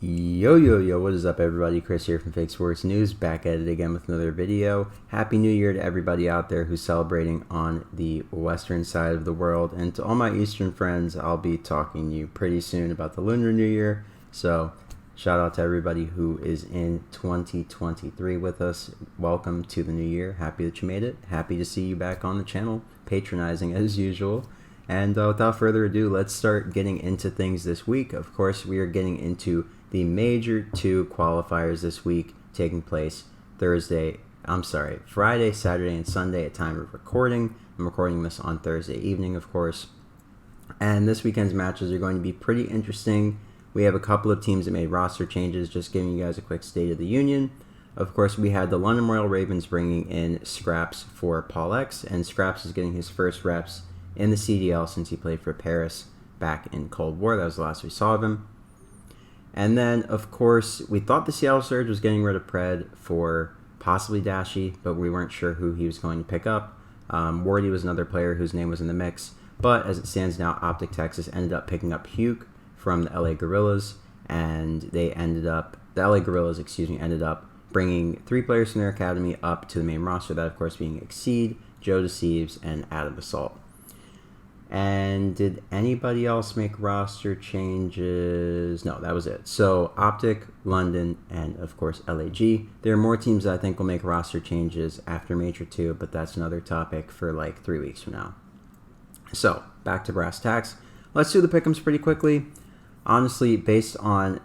Yo, what is up, everybody? Chris here from Fake Sports News, back at it again with another video. Happy New Year to everybody out there who's celebrating on the western side of the world. And to all my eastern friends, I'll be talking to you pretty soon about the Lunar New Year. So, shout out to everybody who is in 2023 with us. Welcome to the new year. Happy that you made it. Happy to see you back on the channel, patronizing as usual. And without further ado, let's start getting into things this week. Of course, we are getting into the major two qualifiers this week, taking place Friday, Saturday, and Sunday at time of recording. I'm recording this on Thursday evening, of course. And this weekend's matches are going to be pretty interesting. We have a couple of teams that made roster changes, just giving you guys a quick state of the union. Of course, we had the London Royal Ravens bringing in Scraps for Paul X, and Scraps is getting his first reps in the CDL since he played for Paris back in Cold War. That was the last we saw of him. And then, of course, we thought the Seattle Surge was getting rid of Pred for possibly Dashy, but we weren't sure who he was going to pick up. Wardy was another player whose name was in the mix, but as it stands now, Optic Texas ended up picking up Hugh from the LA Guerillas, and the LA Guerillas, ended up bringing 3 players from their academy up to the main roster, that of course being Exceed, Joe Deceives, and Adam Assault. And did anybody else make roster changes? No, that was it. So Optic, London, and of course LAG. There are more teams that I think will make roster changes after Major 2, but that's another topic for like 3 weeks from now. So back to brass tacks. Let's do the pick'ems pretty quickly. Honestly, based on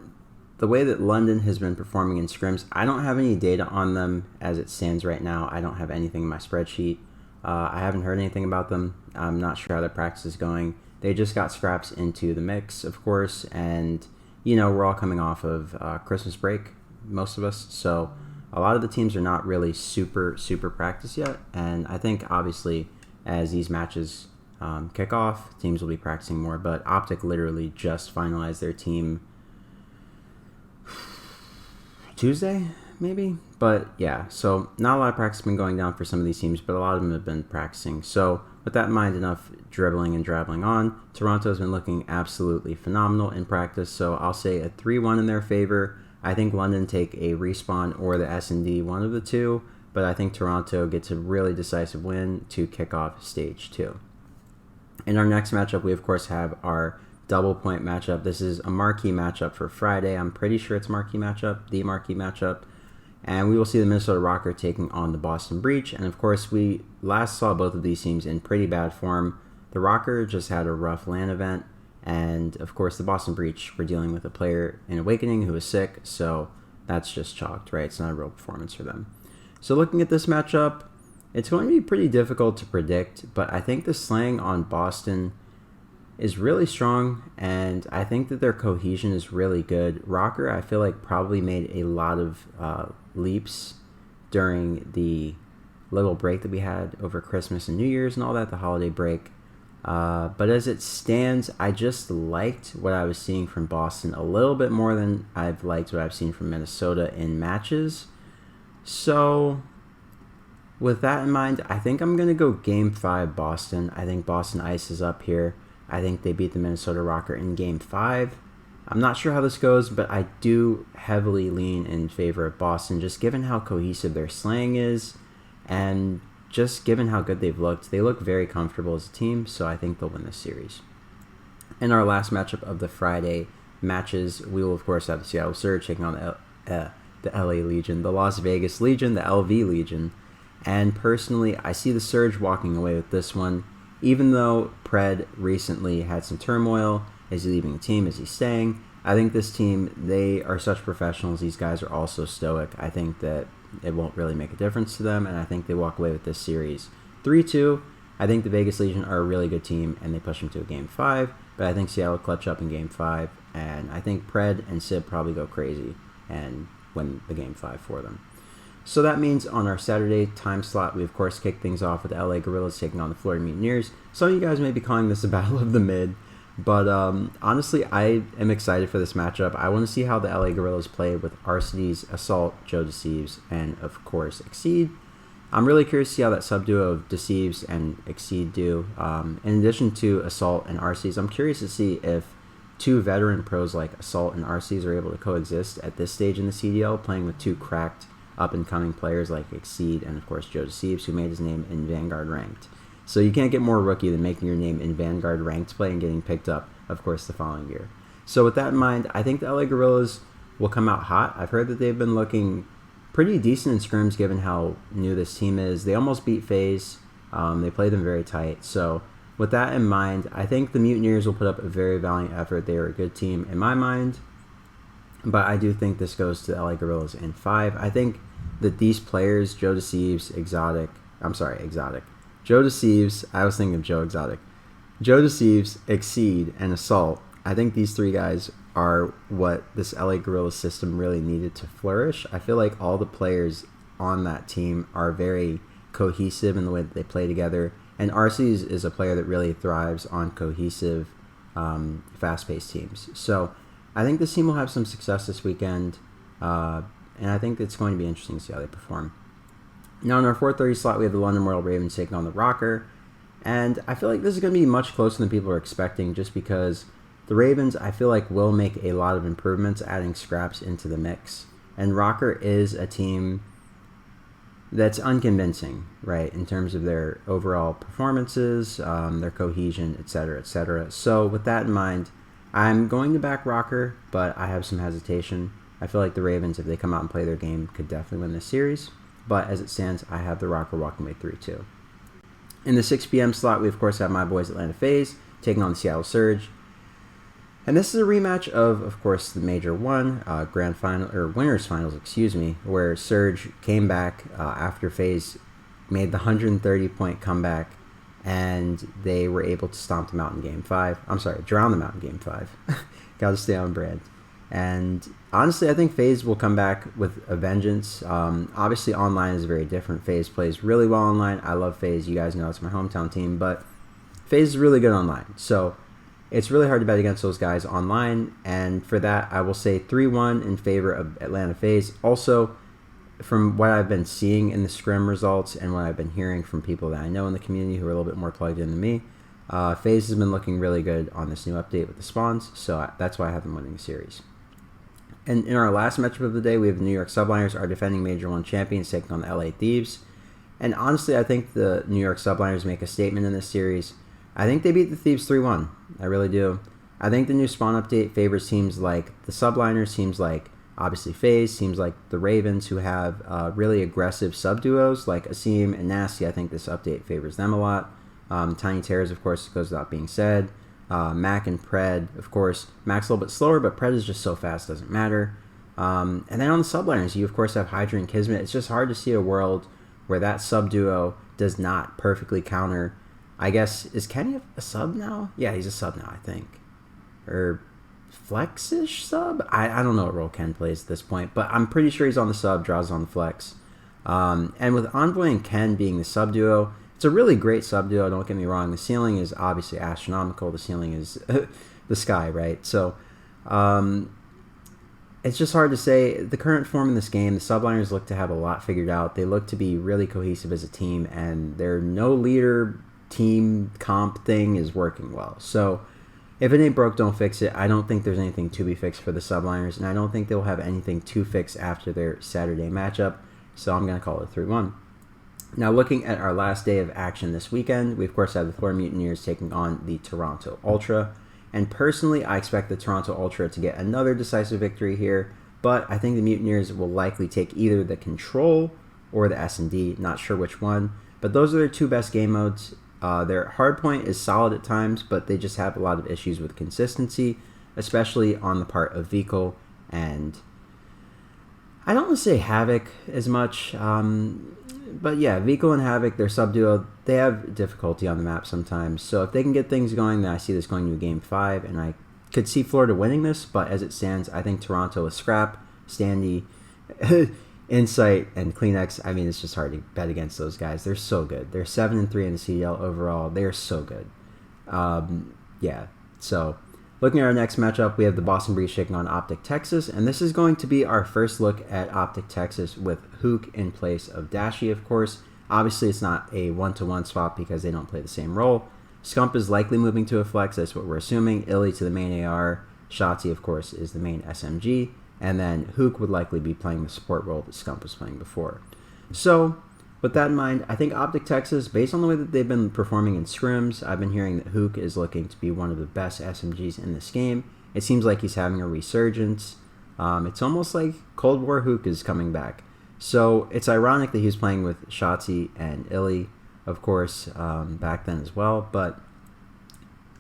the way that London has been performing in scrims, I don't have any data on them as it stands right now. I don't have anything in my spreadsheet. I haven't heard anything about them. I'm not sure how their practice is going. They just got Scraps into the mix, of course, and, we're all coming off of Christmas break, most of us, so a lot of the teams are not really super practiced yet, and I think, obviously, as these matches kick off, teams will be practicing more, but Optic literally just finalized their team Tuesday, maybe? But yeah, so not a lot of practice has been going down for some of these teams, but a lot of them have been practicing. So with that in mind, enough dribbling and drabbling on. Toronto's been looking absolutely phenomenal in practice, so I'll say a 3-1 in their favor. I think London take a respawn or the S&D, one of the two, but I think Toronto gets a really decisive win to kick off stage 2. In our next matchup, we of course have our double point matchup. This is a marquee matchup for Friday. I'm pretty sure it's the marquee matchup. And we will see the Minnesota Rokkr taking on the Boston Breach. And of course, we last saw both of these teams in pretty bad form. The Rokkr just had a rough LAN event. And of course, the Boston Breach were dealing with a player in Awakening who was sick. So that's just chalked, right? It's not a real performance for them. So looking at this matchup, it's going to be pretty difficult to predict. But I think the slang on Boston is really strong, and I think that their cohesion is really good. Rokkr, I feel like, probably made a lot of leaps during the little break that we had over Christmas and New Year's and all that, the holiday break. But as it stands, I just liked what I was seeing from Boston a little bit more than I've liked what I've seen from Minnesota in matches. So with that in mind, I think I'm going to go Game 5 Boston. I think Boston Ice is up here. I think they beat the Minnesota Rokkr in Game 5. I'm not sure how this goes, but I do heavily lean in favor of Boston, just given how cohesive their slang is, and just given how good they've looked. They look very comfortable as a team, so I think they'll win this series. In our last matchup of the Friday matches, we will, of course, have the Seattle Surge taking on the LA Legion, the Las Vegas Legion, the LV Legion, and personally, I see the Surge walking away with this one. Even though Pred recently had some turmoil, is he leaving the team, is he staying? I think this team, they are such professionals. These guys are also stoic. I think that it won't really make a difference to them, and I think they walk away with this series 3-2. I think the Vegas Legion are a really good team, and they push them to a Game 5, but I think Seattle clutch up in Game 5, and I think Pred and Sib probably go crazy and win the Game 5 for them. So that means on our Saturday time slot, we of course kick things off with the LA Guerillas taking on the Florida Mutineers. Some of you guys may be calling this a battle of the mid, but honestly, I am excited for this matchup. I want to see how the LA Guerillas play with Arcides, Assault, Joe Deceives, and of course Exceed. I'm really curious to see how that sub-duo of Deceives and Exceed do. In addition to Assault and Arcides, I'm curious to see if two veteran pros like Assault and Arcees are able to coexist at this stage in the CDL, playing with two cracked up-and-coming players like Exceed and, of course, Joe Deceives, who made his name in Vanguard Ranked. So you can't get more rookie than making your name in Vanguard Ranked play and getting picked up, of course, the following year. So with that in mind, I think the LA Guerillas will come out hot. I've heard that they've been looking pretty decent in scrims given how new this team is. They almost beat Faze. They played them very tight. So with that in mind, I think the Mutineers will put up a very valiant effort. They are a good team in my mind. But I do think this goes to the LA Guerillas in 5. I think that these players, Joe Deceives, Exotic. Joe Deceives, I was thinking of Joe Exotic. Joe Deceives, Exceed, and Assault. I think these 3 guys are what this LA Guerillas system really needed to flourish. I feel like all the players on that team are very cohesive in the way that they play together. And Arcees is a player that really thrives on cohesive, fast-paced teams. So I think this team will have some success this weekend. And I think it's going to be interesting to see how they perform. Now in our 4:30 slot, we have the London Royal Ravens taking on the Rokkr. And I feel like this is going to be much closer than people are expecting just because the Ravens, I feel like, will make a lot of improvements, adding scraps into the mix. And Rokkr is a team that's unconvincing, right, in terms of their overall performances, their cohesion, etc., etc. So with that in mind, I'm going to back Rokkr, but I have some hesitation. I feel like the Ravens, if they come out and play their game, could definitely win this series. But as it stands, I have the Rokkr walking away 3-2. In the 6 p.m. slot, we of course have my boys Atlanta Faze taking on the Seattle Surge. And this is a rematch of course, the Major 1 grand final or winners finals, where Surge came back after Faze made the 130-point comeback, and they were able to stomp them out in Game 5. Drown them out in Game 5. Got to stay on brand. And honestly, I think Faze will come back with a vengeance. Obviously, online is very different. Faze plays really well online. I love Faze. You guys know it's my hometown team, but Faze is really good online. So it's really hard to bet against those guys online. And for that, I will say 3-1 in favor of Atlanta Faze. Also, from what I've been seeing in the scrim results and what I've been hearing from people that I know in the community who are a little bit more plugged in than me, Faze has been looking really good on this new update with the spawns. So that's why I have them winning the series. And in our last matchup of the day, we have the New York Subliners, our defending Major 1 champions, taking on the LA Thieves. And honestly, I think the New York Subliners make a statement in this series. I think they beat the Thieves 3-1. I really do. I think the new spawn update favors teams like the Subliners, teams like, obviously, Faze, teams like the Ravens, who have really aggressive sub-duos like Asim and Nasty. I think this update favors them a lot. Tiny Terrors, of course, goes without being said. Mac and Pred, of course. Mac's a little bit slower, but Pred is just so fast, doesn't matter. And then on the subliners, you of course have Hydra and Kismet. It's just hard to see a world where that sub duo does not perfectly counter. I guess, is Kenny a sub now? Yeah, he's a sub now, I think. Or flex-ish sub? I don't know what role Ken plays at this point, but I'm pretty sure he's on the sub, Draws on the flex. And with Envoy and Ken being the sub duo, it's a really great sub duo, don't get me wrong. The ceiling is obviously astronomical. The ceiling is the sky, right? So it's just hard to say. The current form in this game, the subliners look to have a lot figured out. They look to be really cohesive as a team, and their no leader team comp thing is working well. So if it ain't broke, don't fix it. I don't think there's anything to be fixed for the subliners, and I don't think they'll have anything to fix after their Saturday matchup. So I'm going to call it 3-1. Now, looking at our last day of action this weekend, we of course have the Florida Mutineers taking on the Toronto Ultra. And personally, I expect the Toronto Ultra to get another decisive victory here, but I think the Mutineers will likely take either the Control or the S&D, not sure which one. But those are their two best game modes. Their hardpoint is solid at times, but they just have a lot of issues with consistency, especially on the part of Vehicle and I don't want to say Havoc as much, but yeah, Vehicle and Havoc, their sub-duo, they have difficulty on the map sometimes. So if they can get things going, then I see this going to a Game 5, and I could see Florida winning this, but as it stands, I think Toronto is Scrap, Standy, Insight, and Kleenex. I mean, it's just hard to bet against those guys. They're so good. They're 7-3 in the CDL overall. They are so good. Yeah, so looking at our next matchup, we have the Boston Breeze taking on Optic Texas, and this is going to be our first look at Optic Texas with Hook in place of Dashi, of course. Obviously, it's not a one-to-one swap because they don't play the same role, Scump is likely moving to a flex. That's what we're assuming. Illy to the main AR. Shotzi, of course, is the main SMG. And then Hook would likely be playing the support role that Scump was playing before. So, with that in mind, I think Optic Texas, based on the way that they've been performing in scrims, I've been hearing that Hook is looking to be one of the best SMGs in this game. It seems like he's having a resurgence. It's almost like Cold War Hook is coming back. So it's ironic that he was playing with Shotzi and Illy, of course, back then as well. But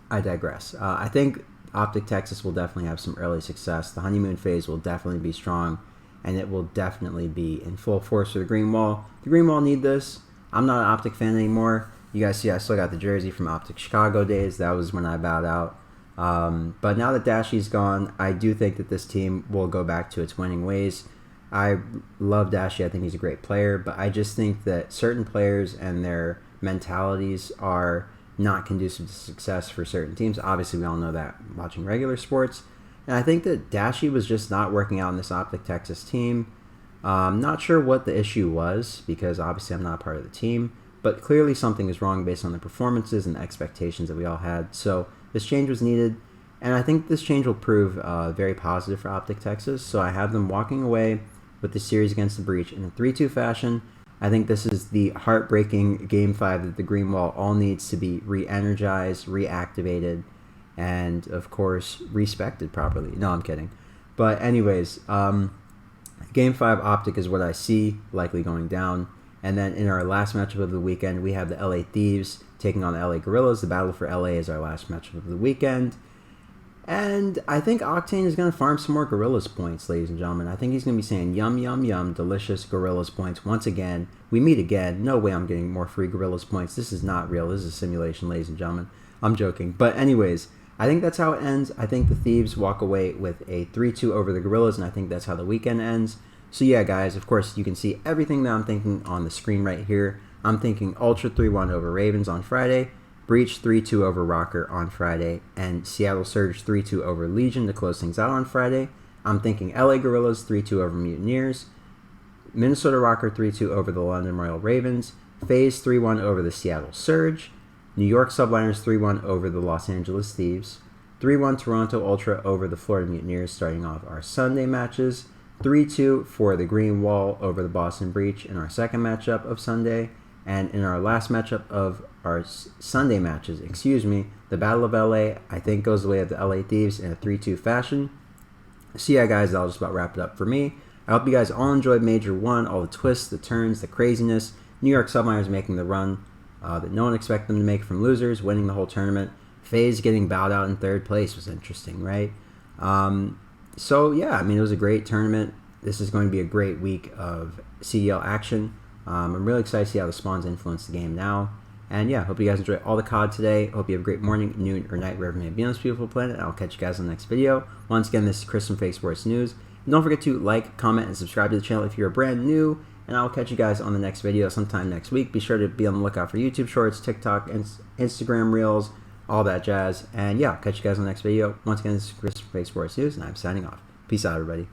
I digress. I think Optic Texas will definitely have some early success. The honeymoon phase will definitely be strong, and it will definitely be in full force for the Green Wall. The Green Wall need this. I'm not an Optic fan anymore. You guys see I still got the jersey from Optic Chicago days. That was when I bowed out. But now that Dashy's gone, I do think that this team will go back to its winning ways. I love Dashy. I think he's a great player, but I just think that certain players and their mentalities are not conducive to success for certain teams. Obviously, we all know that watching regular sports. And I think that Dashy was just not working out in this Optic Texas team. Not sure what the issue was, because obviously I'm not a part of the team, but clearly something is wrong based on the performances and the expectations that we all had. So this change was needed, and I think this change will prove very positive for Optic Texas. So I have them walking away with the series against the Breach in a 3-2 fashion. I think this is the heartbreaking Game 5 that the Green Wall all needs to be re-energized, reactivated, and, of course, respected properly. No, I'm kidding. But anyways, Game 5 Optic is what I see likely going down. And then in our last matchup of the weekend, we have the LA Thieves taking on the LA Guerillas. The battle for LA is our last matchup of the weekend. And I think Octane is going to farm some more Guerillas points, ladies and gentlemen. I think he's going to be saying, yum, yum, yum, delicious Guerillas points. Once again, we meet again. No way I'm getting more free Guerillas points. This is not real. This is a simulation, ladies and gentlemen. I'm joking. But anyways, I think that's how it ends. I think the Thieves walk away with a 3-2 over the Guerillas, and I think that's how the weekend ends. So yeah, guys, of course, you can see everything that I'm thinking on the screen right here. I'm thinking Ultra 3-1 over Ravens on Friday. Breach 3-2 over Rokkr on Friday, and Seattle Surge 3-2 over Legion to close things out on Friday. I'm thinking LA Guerillas 3-2 over Mutineers, Minnesota Rokkr 3-2 over the London Royal Ravens, Faze 3-1 over the Seattle Surge, New York Subliners 3-1 over the Los Angeles Thieves, 3-1 Toronto Ultra over the Florida Mutineers starting off our Sunday matches, 3-2 for the Green Wall over the Boston Breach in our second matchup of Sunday. And in our last matchup of our Sunday matches, the Battle of LA, I think, goes the way of the LA Thieves in a 3-2 fashion. So yeah, guys, that'll just about wrap it up for me. I hope you guys all enjoyed Major 1, all the twists, the turns, the craziness. New York Subliners making the run that no one expected them to make from losers, winning the whole tournament. Faze getting bowed out in third place was interesting, right? So yeah, I mean, it was a great tournament. This is going to be a great week of CDL action. I'm really excited to see how the spawns influence the game now. And yeah, hope you guys enjoy all the COD today. Hope you have a great morning, noon, or night wherever you may be on this beautiful planet. And I'll catch you guys in the next video. Once again, this is Chris from Fake Sports News. And don't forget to like, comment, and subscribe to the channel if you're brand new. And I'll catch you guys on the next video sometime next week. Be sure to be on the lookout for YouTube Shorts, TikTok, Instagram Reels, all that jazz. And yeah, I'll catch you guys on the next video. Once again, this is Chris from Fake Sports News, and I'm signing off. Peace out, everybody.